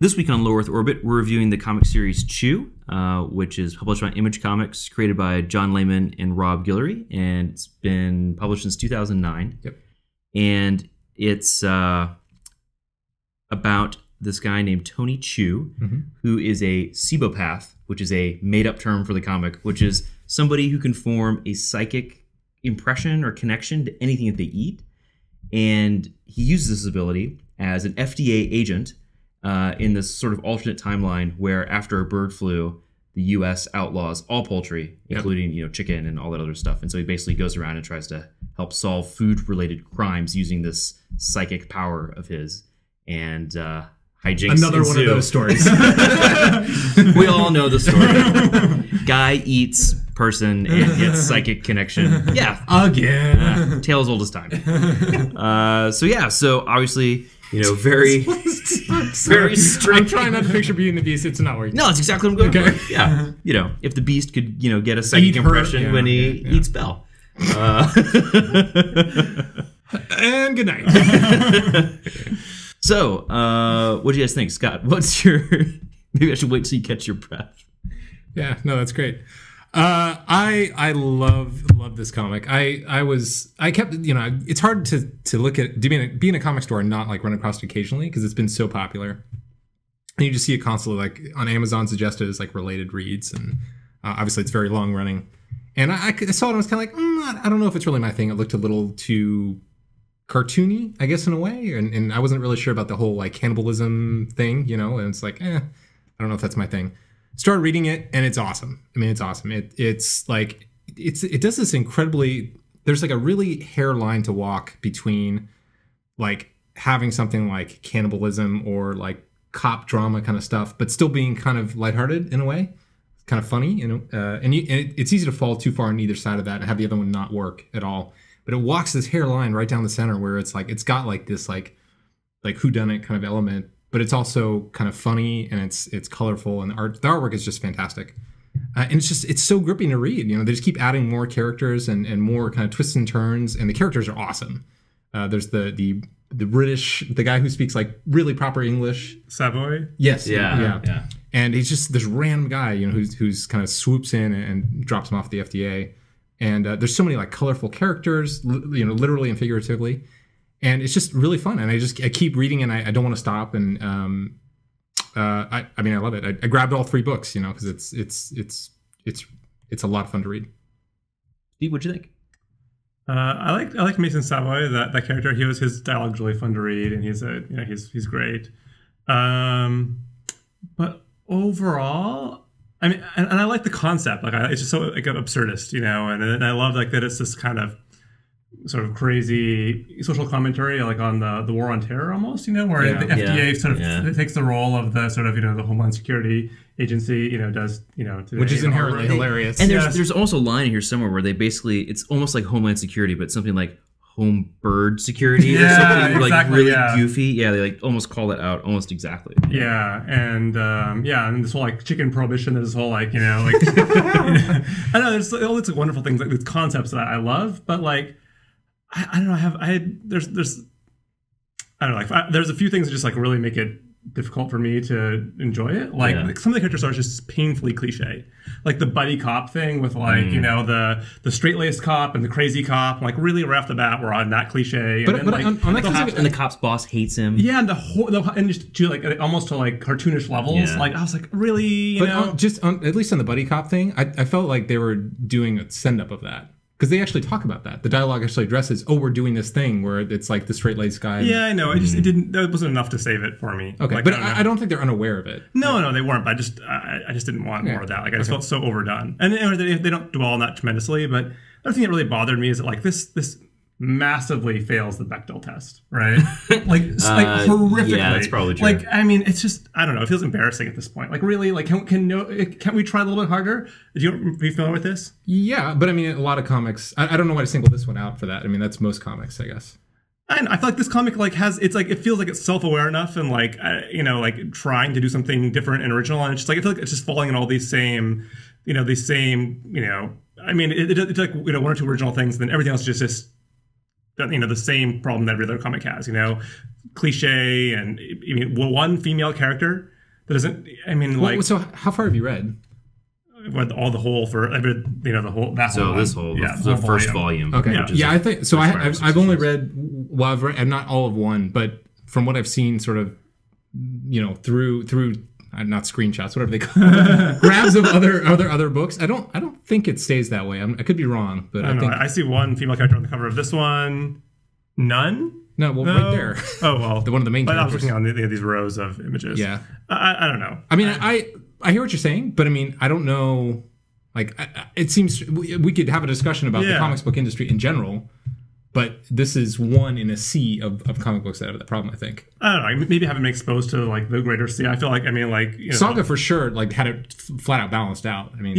This week on Low Earth Orbit, we're reviewing the comic series Chew, which is published by Image Comics, created by John Layman and Rob Guillory, and it's been published since 2009. Yep. And it's about this guy named Tony Chew, who is a cibopath, which is a made-up term for the comic, which is somebody who can form a psychic impression or connection to anything that they eat. And he uses this ability as an FDA agent in this sort of alternate timeline where after a bird flu, the U.S. outlaws all poultry, including chicken and all that other stuff. And so he basically goes around and tries to help solve food-related crimes using this psychic power of his. And hijinks Another ensue. one of those stories. We all know the story. Guy eats person and gets psychic connection. Yeah. Again. Tale as old as time. So obviously, very strict. I'm trying not to picture Beauty and the Beast. It's not working. No, it's exactly what I'm going for. Yeah. If the Beast could, get a psychic impression when he eats Belle. And good night. So, what do you guys think, Scott? What's your... Maybe I should wait till you catch your breath. Yeah, no, that's great. I love this comic. I kept, it's hard to look at, be in a comic store and not like run across it occasionally because it's been so popular. And you just see it constantly, like on Amazon suggested as like related reads. And obviously it's very long running. And I saw it and was kind of like, I don't know if it's really my thing. It looked a little too cartoony, I guess, in a way. And I wasn't really sure about the whole like cannibalism thing, and it's like, I don't know if that's my thing. Started reading it and it's awesome. I mean, it's awesome. It's like, it does this incredibly, there's like a really hairline to walk between like having something like cannibalism or like cop drama kind of stuff, but still being kind of lighthearted in a way, kind of funny, and it's easy to fall too far on either side of that and have the other one not work at all. But it walks this hairline right down the center where it's like, it's got like this like whodunit kind of element, but it's also kind of funny and it's colorful, and the artwork is just fantastic. And it's so gripping to read. They just keep adding more characters and more kind of twists and turns, and the characters are awesome. There's the British, the guy who speaks like really proper English. Savoy? Yes. Yeah. And he's just this random guy, who's kind of swoops in and drops him off the FDA. And there's so many like colorful characters, literally and figuratively. And it's just really fun. And I keep reading and I don't want to stop. And I love it. I grabbed all 3 books, because it's a lot of fun to read. Steve, what'd you think? I like Mason Savoy, that character. His dialogue's really fun to read, and he's great. But overall, I mean, and I like the concept. Like, it's just so like absurdist, and I love like that it's this kind of sort of crazy social commentary, like on the war on terror, almost, where the FDA sort of takes the role of the sort of the Homeland Security Agency, does which is inherently hilarious. And there's also a line in here somewhere where they basically, it's almost like Homeland Security, but something like home bird security or something like really goofy. Yeah, they like almost call it out almost exactly. Yeah, and this whole like chicken prohibition. There's this whole like I don't know. There's all these wonderful things, like these concepts that I love, but like I don't know. There's I don't know. Like there's a few things that just like really make it difficult for me to enjoy it. Like some of the characters are just painfully cliche. Like the buddy cop thing with like the straight-laced cop and the crazy cop. Like really right off the bat, we're on that cliche. And the cop's boss hates him. Yeah, and just to like almost to like cartoonish levels. Yeah. Like I was like, really, at least on the buddy cop thing, I felt like they were doing a send up of that. Because they actually talk about that. The dialogue actually addresses, we're doing this thing where it's like the straight-laced guy. Yeah, I know. That wasn't enough to save it for me. Okay, like, but I don't think they're unaware of it. No, they weren't. But I just didn't want more of that. Like I just felt so overdone. And they don't dwell on that tremendously. But the other thing that really bothered me is that like this massively fails the Bechdel test, right? like horrifically. Yeah, that's probably true. Like, I mean, it's just, I don't know. It feels embarrassing at this point. Like, really? Like, can't we try a little bit harder? Are you familiar with this? Yeah, but I mean, a lot of comics, I don't know why to single this one out for that. I mean, that's most comics, I guess. I feel like this comic like it feels like it's self-aware enough and like like trying to do something different and original, and it's just like I feel like it's just falling in all these same I mean, it's like 1 or 2 original things, and then everything else just the same problem that every other comic has. Cliche, and I mean, one female character that doesn't. I mean, like, so how far have you read? All the whole for the whole that so whole this whole the whole first volume. Okay, Yeah. I think so. I've only read, well, I've read not all of one, but from what I've seen, sort of, through not screenshots, whatever they call it, grabs of other books. I don't think it stays that way. I could be wrong, but I think I see one female character on the cover of this one. None. No, well, right there. Oh well, one of the main But characters. I was looking on these rows of images. Yeah. I don't know. I mean, I hear what you're saying, but I mean, I don't know. Like, it seems we could have a discussion about the comics book industry in general, but this is one in a sea of comic books that have that problem, I think. I don't know. Maybe haven't been exposed to like the greater sea. I feel like, Saga for sure, like, had it flat out balanced out. I mean,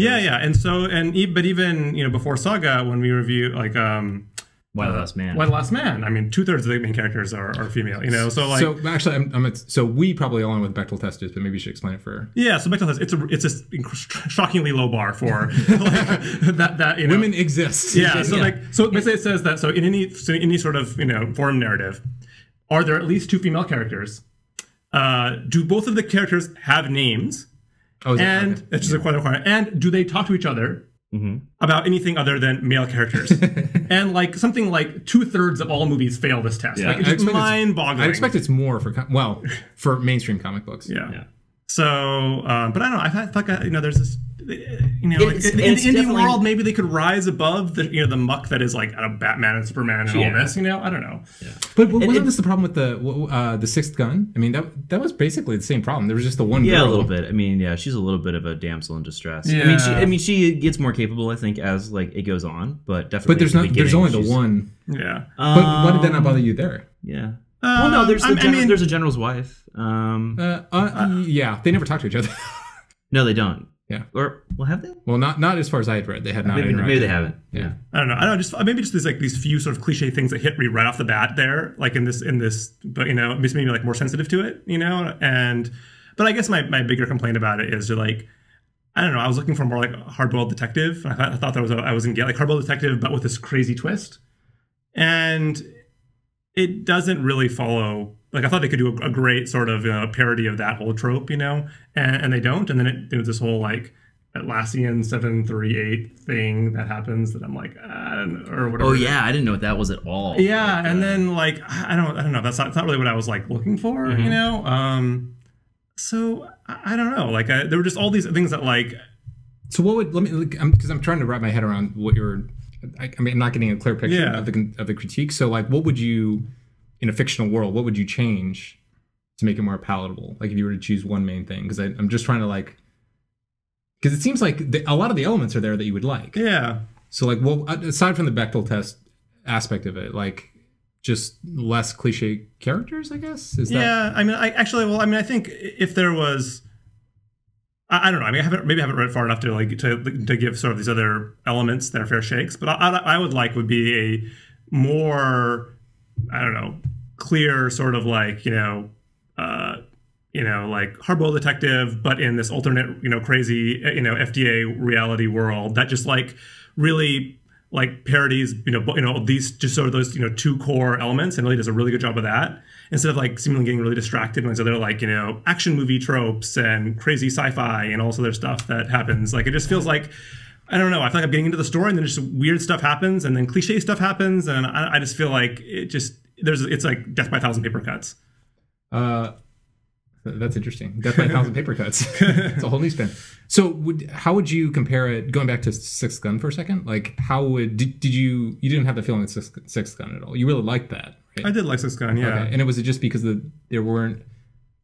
but even before Saga, when we review like Why the Last Man. Why the Last Man? I mean, 2/3 of the main characters are female. So like. So actually, so we probably all know what the Bechdel test is, but maybe you should explain it for. Yeah, so Bechdel test, it's a shockingly low bar for like, that women exist. Yeah, so basically it says that in any sort of forum narrative, are there at least 2 female characters? Do both of the characters have names? Oh, is and okay. it's just a requirement. And do they talk to each other? About anything other than male characters? And like something like 2/3 of all movies fail this test. Yeah. Like, it's just mind-boggling. I expect it's more for mainstream comic books. Yeah. So, but I don't know. I thought there's this. In the indie world, maybe they could rise above the muck that is like Batman and Superman and all this. I don't know. Yeah. But wasn't this the problem with the Sixth Gun? I mean, that was basically the same problem. There was just the one girl. Yeah, a little bit. I mean, yeah, she's a little bit of a damsel in distress. Yeah. I mean, she gets more capable, I think, as like it goes on. But definitely. But there's only the one. Yeah. But why did that not bother you there? Yeah. Well, no, there's a general's wife. Yeah, they never talk to each other. No, they don't. Yeah. Or have they? Well, not as far as I had read. They had not. Maybe they haven't. Yeah. I don't know. Just maybe just these few sort of cliche things that hit me right off the bat there, like in this, but just maybe like more sensitive to it, but I guess my bigger complaint about it is to like, I don't know. I was looking for more like hard-boiled detective. I thought that I was gonna get like hard-boiled detective, but with this crazy twist, and it doesn't really follow. Like, I thought they could do a great sort of parody of that whole trope, and they don't. And then there's this whole like Atlassian 738 thing that happens that I'm like, or whatever. Oh yeah, I didn't know what that was at all. Yeah, and then like I don't know. That's not really what I was like looking for, So I don't know. Like there were just all these things that like. So what would because I'm trying to wrap my head around what you're. I mean, I'm not getting a clear picture of the critique. So like, what would you? In a fictional world, what would you change to make it more palatable? Like if you were to choose one main thing, because I'm just trying to because it seems like a lot of the elements are there that you would like. Yeah. So like, aside from the Bechdel test aspect of it, like just less cliche characters, I guess. Yeah. I mean, I think if there was, I don't know. I mean, I haven't read far enough to give sort of these other elements their fair shakes. But I would be a more, I don't know, clear sort of like, like hardboiled detective, but in this alternate, crazy, FDA reality world that just like really like parodies, these just sort of those, 2 core elements and really does a really good job of that instead of like seemingly getting really distracted when they're like, action movie tropes and crazy sci-fi and all this other stuff that happens. Like, it just feels like, I don't know. I feel like I'm getting into the story and then just weird stuff happens and then cliche stuff happens. And I just feel like it's like death by 1,000 paper cuts. That's interesting. Death by 1,000 paper cuts. It's a whole new spin. So how would you compare it, going back to Sixth Gun for a second? Like did you didn't have the feeling of Sixth Gun at all? You really liked that, right? I did like Sixth Gun, yeah. Okay. And was it just because there weren't,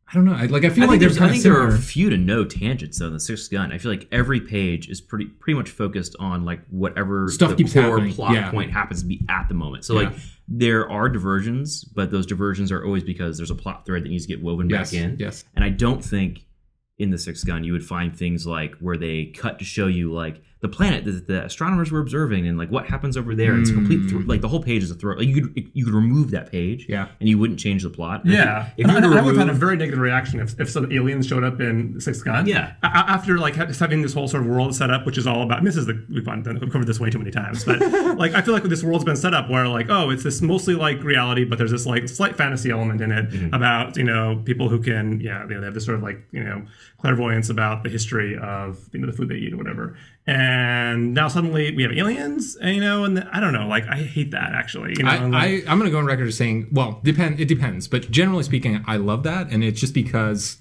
I don't know. I feel like I think there are few to no tangents though in the Sixth Gun. I feel like every page is pretty much focused on like whatever stuff keeps happening. Plot point happens to be at the moment. So like there are diversions, but those diversions are always because there's a plot thread that needs to get woven back in. Yes. And I don't think in the Sixth Gun you would find things like where they cut to show you like the planet that the astronomers were observing and like what happens over there. It's complete like the whole page is a throw. Like you could remove that page, and you wouldn't change the plot. Yeah, if I would have had a very negative reaction if some aliens showed up in Sixth Gun. Yeah, after like having this whole sort of world set up, which is all about. And this is we've covered this way too many times, but like I feel like this world's been set up where like it's this mostly like reality, but there's this like slight fantasy element in it about people who can they have this sort of like clairvoyance about the history of the food they eat or whatever. And now suddenly we have aliens, and I don't know, like I hate that actually. I'm going to go on record as saying, well, it depends, but generally speaking, I love that, and it's just because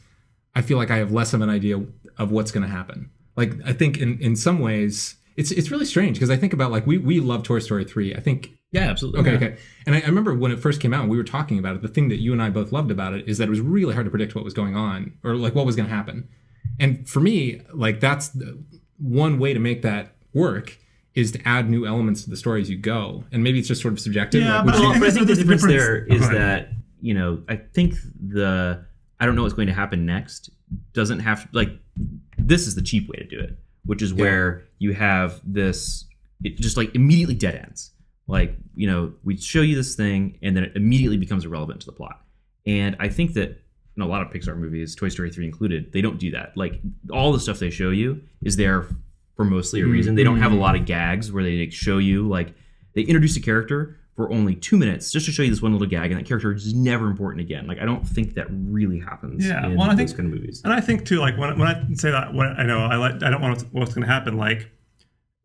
I feel like I have less of an idea of what's going to happen. Like I think in some ways it's really strange because I think about like we love Toy Story 3. I think absolutely. Okay. And I remember when it first came out and we were talking about it, the thing that you and I both loved about it is that it was really hard to predict what was going on or like what was going to happen. And for me, like that's one way to make that work is to add new elements to the story as you go. And maybe it's just sort of subjective. Yeah, like, but I think the difference there is that, I think I don't know what's going to happen next doesn't have to, like, this is the cheap way to do it, which is where you have this, it just like immediately dead ends. Like, we show you this thing and then it immediately becomes irrelevant to the plot. And I think that in a lot of Pixar movies, Toy Story 3 included, they don't do that. Like all the stuff they show you is there for mostly a reason. They don't have a lot of gags where they show you, like, they introduce a character for only 2 minutes just to show you this one little gag, and that character is never important again. Like I don't think that really happens in those kind of movies. And I think too, like when I say that, I don't want what's going to happen. Like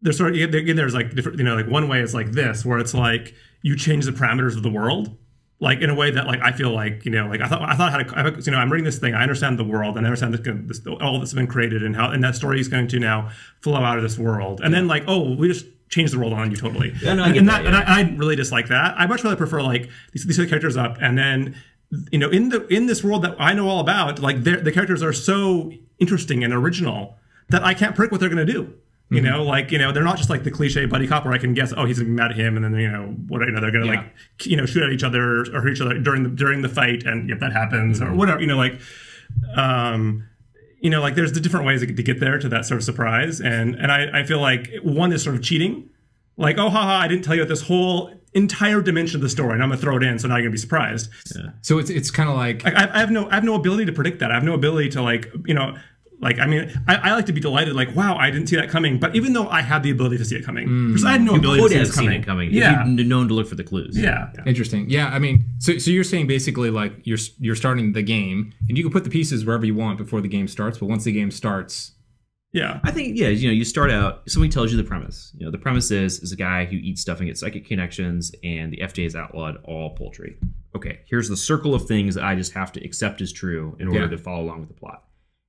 there's sort of again, there's like different, like one way is like this, where it's like you change the parameters of the world. Like in a way that like I feel like like I thought I had I'm reading this thing, I understand the world and I understand this all that's been created and how and that story is going to now flow out of this world and then like we just change the world on you totally. Yeah, no, and I really dislike that. I much rather prefer like these characters up and then in this world that I know all about, like the characters are so interesting and original that I can't predict what they're going to do. They're not just like the cliche buddy cop where I can guess, he's gonna be mad at him, and then they're gonna like shoot at each other or hurt each other during the fight, and if that happens or whatever, like there's the different ways to get there to that sort of surprise, and I feel like one is sort of cheating, like I didn't tell you this whole entire dimension of the story, and I'm gonna throw it in, so now you're gonna be surprised. Yeah. So it's kind of like I have no ability to predict that. I have no ability to I like to be delighted, like, wow, I didn't see that coming. But even though I had the ability to see it coming, because I had no ability to see it coming. If you'd known to look for the clues. Yeah. Interesting. Yeah, I mean, so you're saying basically like you're starting the game, and you can put the pieces wherever you want before the game starts, but once the game starts... Yeah. I think, you start out, somebody tells you the premise. The premise is a guy who eats stuff and gets psychic connections, and the FDA has outlawed all poultry. Okay, here's the circle of things that I just have to accept as true in order to follow along with the plot.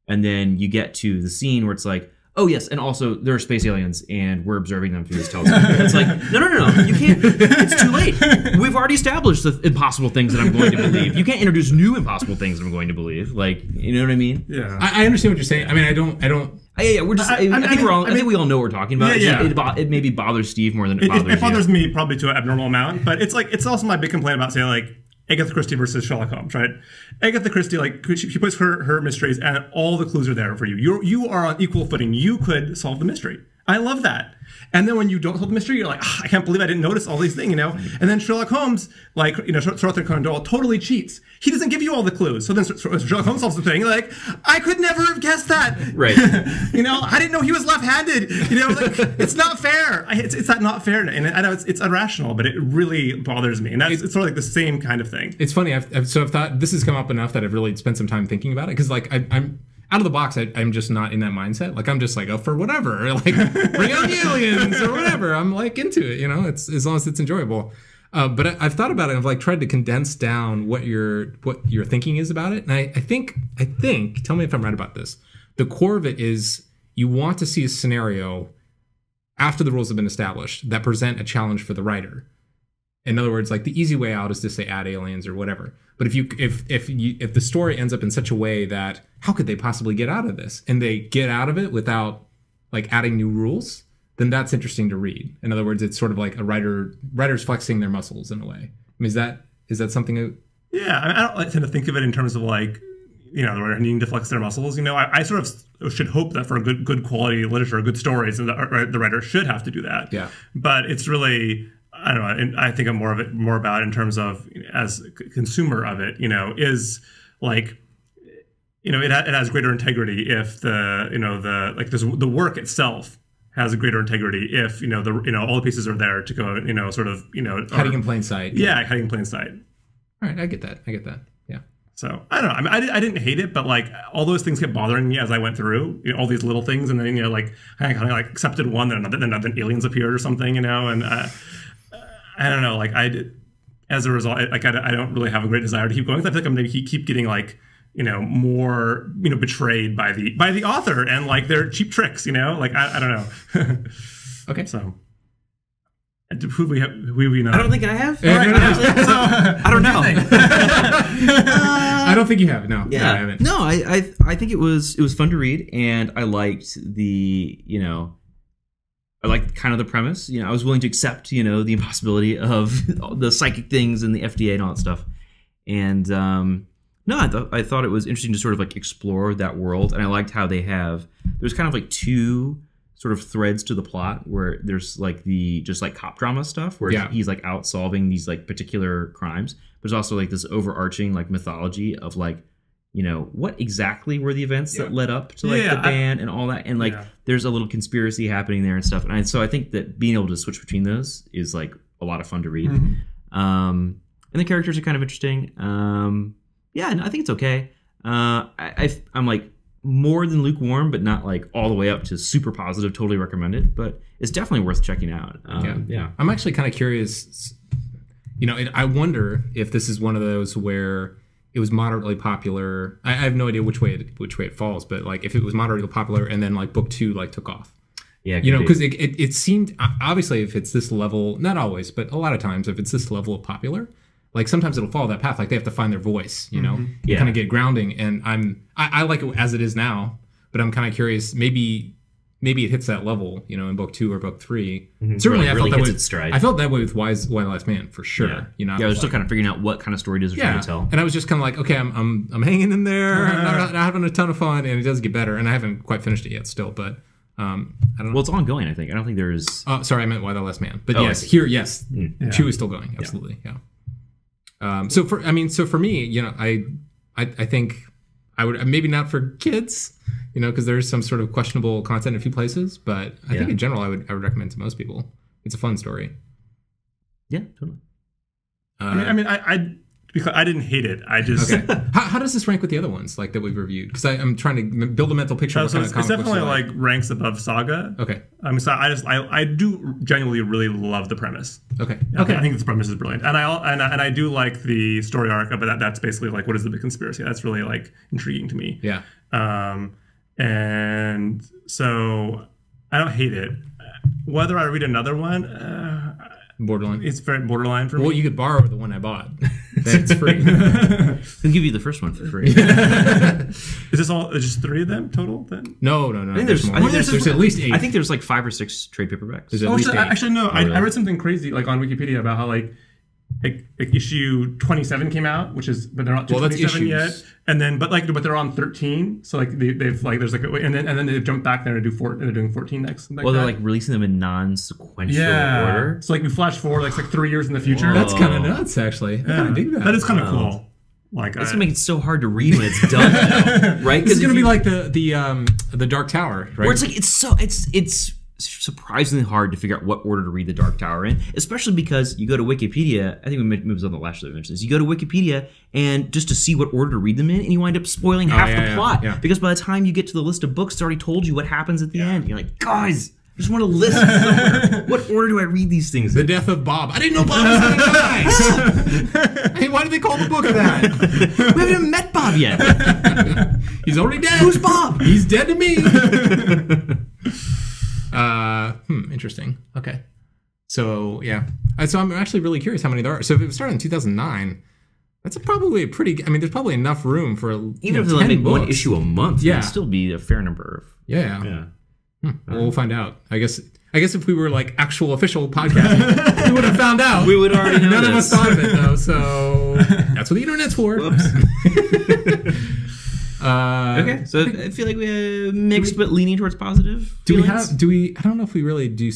And then you get to the scene where it's like, oh yes, and also there are space aliens and we're observing them through this telescope. It's like, no, you can't. It's too late. We've already established the impossible things that I'm going to believe. You can't introduce new impossible things that I'm going to believe. Like, you know what I mean? Yeah. I understand what you're saying. I mean, I don't. Yeah, we're just. I think we all know what we're talking about. Yeah. It maybe bothers Steve more than it bothers you. It bothers me probably to an abnormal amount, but it's also my big complaint about, say, like, Agatha Christie versus Sherlock Holmes, right? Agatha Christie, like, she puts her mysteries and all the clues are there for you. You are on equal footing. You could solve the mystery. I love that. And then when you don't solve the mystery, you're like, I can't believe I didn't notice all these things, And then Sherlock Holmes, like, Sir Arthur Conan Doyle totally cheats. He doesn't give you all the clues. So then Sherlock Holmes solves the thing. You're like, I could never have guessed that. Right. I didn't know he was left-handed. Like, it's not fair. It's not fair. And I know it's irrational, but it really bothers me. And it's sort of like the same kind of thing. It's funny. I've thought this has come up enough that I've really spent some time thinking about it. Because, like, I'm out of the box, I'm just not in that mindset. Like, I'm just like, for whatever. Like, bring out the aliens or whatever. I'm like into it, It's as long as it's enjoyable. But I've thought about it. I've like tried to condense down what your thinking is about it. And I think, tell me if I'm right about this. The core of it is you want to see a scenario after the rules have been established that present a challenge for the writer. In other words, like the easy way out is to say add aliens or whatever. But if the story ends up in such a way that how could they possibly get out of this, and they get out of it without like adding new rules, then that's interesting to read. In other words, it's sort of like a writers flexing their muscles in a way. I mean, is that something? Yeah, I don't tend to think of it in terms of like you know, the writer needing to flex their muscles. You know, I sort of should hope that for a good quality literature, good stories, the writer should have to do that. Yeah. But it's really, I don't know. And I think I'm more about in terms of as a consumer of it. You know, is like, you know, it has greater integrity if the work itself has a greater integrity if all the pieces are there to go, you know, sort of, you know, hiding in plain sight. Yeah, hiding in plain sight. All right, I get that. Yeah. So I don't know. I mean, I didn't hate it, but like all those things kept bothering me as I went through, you know, all these little things, and then, you know, like I kind of like accepted one, then aliens appeared or something, you know, and I don't know, like as a result, like I don't really have a great desire to keep going. I feel like I'm going to keep getting like, you know, more, you know, betrayed by the author and like their cheap tricks, you know, like I don't know. Okay, so. Who we know? I don't think I have. Yeah, no. I don't know. I don't think you have. No. Yeah. I haven't. No, I think it was fun to read, and I liked I liked kind of the premise. You know, I was willing to accept, you know, the impossibility of the psychic things and the FDA and all that stuff. And no, I thought it was interesting to sort of like explore that world, and I liked how there's kind of like two sort of threads to the plot where there's like the just like cop drama stuff where he's like out solving these like particular crimes, but there's also like this overarching like mythology of like, you know, what exactly were the events that led up to like the ban and all that, and like there's a little conspiracy happening there and stuff, and so I think that being able to switch between those is like a lot of fun to read. And the characters are kind of interesting. Yeah, no, I think it's okay. I'm like more than lukewarm, but not like all the way up to super positive. Totally recommend it, but it's definitely worth checking out. Yeah. I'm actually kind of curious. You know, I wonder if this is one of those where it was moderately popular. I have no idea which way it falls, but like if it was moderately popular and then like book 2 like took off. Yeah, you know, because it seemed, obviously if it's this level, not always, but a lot of times if it's this level of popular, like sometimes it'll follow that path. Like they have to find their voice, you know, kind of get grounding. And I like it as it is now, but I'm kind of curious. Maybe it hits that level, you know, in book 2 or book 3. Certainly, I felt that way. Its stride. I felt that way with Why the Last Man for sure. Yeah. You know, they're still kind of figuring out what kind of story does it trying to tell. And I was just kind of like, okay, I'm hanging in there. I'm not having a ton of fun, and it does get better. And I haven't quite finished it yet, still, but. I don't know. Well, it's ongoing. I think. I don't think there is. Sorry, I meant Why the Last Man. But yes, here, yes, 2 is still going. Absolutely, yeah. So for me, you know, I think I would maybe not for kids, you know, because there's some sort of questionable content in a few places. But I think in general, I would recommend to most people. It's a fun story. Yeah, totally. Because I didn't hate it. I just how does this rank with the other ones like that we've reviewed? Because I'm trying to build a mental picture. Of what kind of it's definitely like ranks above Saga. Okay. So I do genuinely really love the premise. Okay. I think the premise is brilliant, and I do like the story arc of it. That's basically like what is the big conspiracy? That's really like intriguing to me. Yeah. And so I don't hate it. Whether I read another one. Borderline. It's very borderline for me. Well, you could borrow the one I bought. It's free. They'll give you the first one for free. Is this all just 3 of them total then? No. I think there's more. There's at least 8. I think there's like 5 or 6 trade paperbacks. There's at least 8. Actually, no. I read something crazy like on Wikipedia about how like issue 27 came out, but they're not to 27 yet. And then, but they're on 13. So like they've like there's like and then they've jumped back there and they're doing 14 next. Well, they're like releasing them in non-sequential order. So like we flash forward like 3 years in the future. Whoa. That's kind of nuts, actually. I kind of dig that. That is kind of cool. Like that's gonna make it so hard to read when it's done, though, right? Because it's gonna be like the Dark Tower, right? Where it's like it's surprisingly hard to figure out what order to read the Dark Tower in, especially because you go to Wikipedia. I think we moved on the last show that mentioned this. You go to Wikipedia and just to see what order to read them in, and you wind up spoiling half the plot because by the time you get to the list of books, it's already told you what happens at the end. You're like, guys, I just want to list somewhere. What order do I read these things in? The death of Bob. I didn't know Bob was gonna die. Hey, why did they call the book that? We haven't even met Bob yet. He's already dead. Who's Bob? He's dead to me. Interesting. Okay. So yeah. So I'm actually really curious how many there are. So if it started in 2009, that's probably a pretty. I mean, there's probably enough room for even if they make one issue a month. Yeah, it'd still be a fair number of. Yeah. Well, we'll find out. I guess if we were like actual official podcasting, we would have found out. We would already know. None of us thought of it though. So that's what the internet's for. Okay, so I feel like we mixed but leaning towards positive. Feelings. Do we? I don't know if we really do.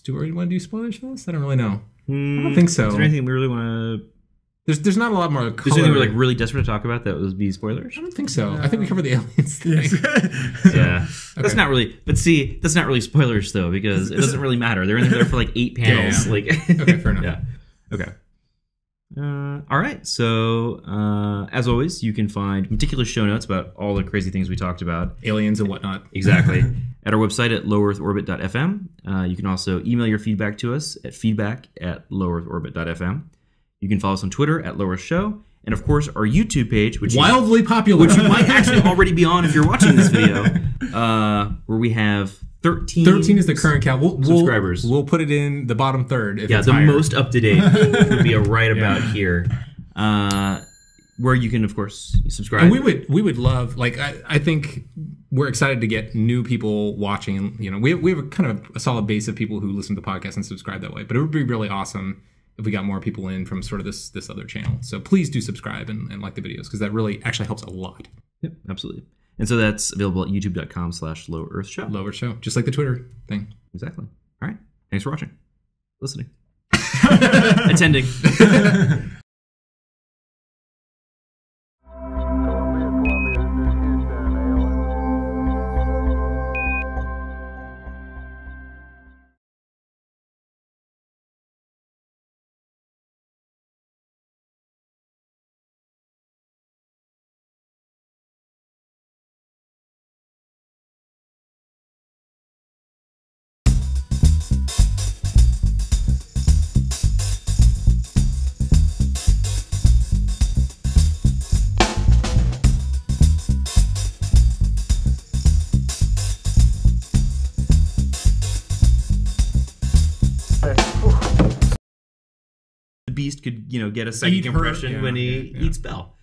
Do we want to do spoilers for this? I don't really know. I don't think so. Is there anything we really want to? There's not a lot more. There's anything we're like really desperate to talk about that would be spoilers? I don't think so. I think we covered the aliens thing. Yeah, that's not really. But see, that's not really spoilers though, because it doesn't really matter. They're in there for like 8 panels. Yeah. Like, Okay, fair enough. Yeah. Okay. All right. So, as always, you can find meticulous show notes about all the crazy things we talked about. Aliens and whatnot. Exactly. At our website at lowearthorbit.fm. You can also email your feedback to us at feedback@lowearthorbit.fm. You can follow us on Twitter at Lower Show. And of course, our YouTube page, which wildly popular, which you might actually already be on if you're watching this video, where we have 13. 13 is the current count. Subscribers. We'll put it in the bottom third. If it's the higher. most up to date would be right about here, where you can of course subscribe. And we would love, like, I think we're excited to get new people watching, and we have a kind of a solid base of people who listen to the podcast and subscribe that way. But it would be really awesome if we got more people in from sort of this other channel. So please do subscribe and like the videos, because that really actually helps a lot. Yep, absolutely. And so that's available at youtube.com/lowearthshow. Lower Show, just like the Twitter thing. Exactly. All right. Thanks for watching, listening, attending. The beast could, get a psychic Eat her- impression yeah, when he yeah. eats Belle.